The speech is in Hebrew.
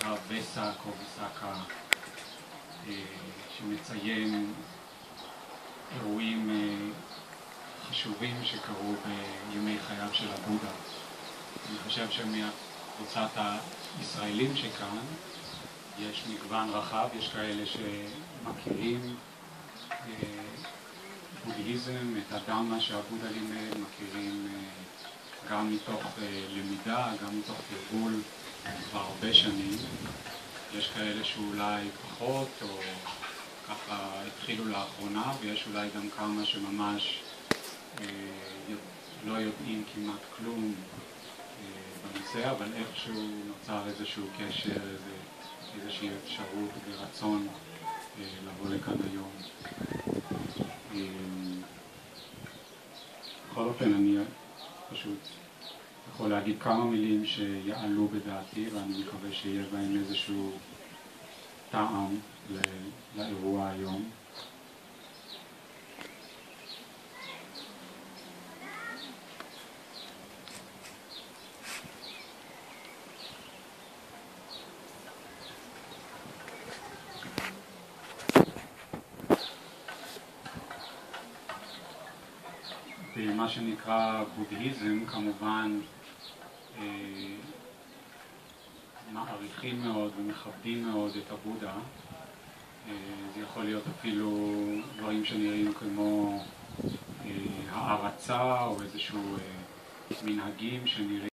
שנקרא בסק או בסקה, שמציין אירועים חשובים שקרו בימי חייו של הבודה. אני חושב שמקבוצת הישראלים שכאן יש מגוון רחב, יש כאלה שמכירים בודהיזם, את הדרמה שהבודה לימד, מכירים גם מתוך למידה, גם מתוך תרגול כבר הרבה שנים. יש כאלה שאולי פחות או ככה התחילו לאחרונה, ויש אולי גם כמה שממש לא יודעים כמעט כלום בנושא, אבל איכשהו נוצר איזשהו קשר, איזושהי אפשרות ורצון לבוא לכאן היום. בכל אופן אני פשוט יכול להגיד כמה מילים שיעלו בדעתי, ואני מקווה שיהיה בהם איזשהו טעם לאירוע היום. במה שנקרא בודהיזם, כמובן מעריכים מאוד ומכבדים מאוד את הבודה. זה יכול להיות אפילו דברים שנראים כמו הערצה או איזשהו מנהגים שנראים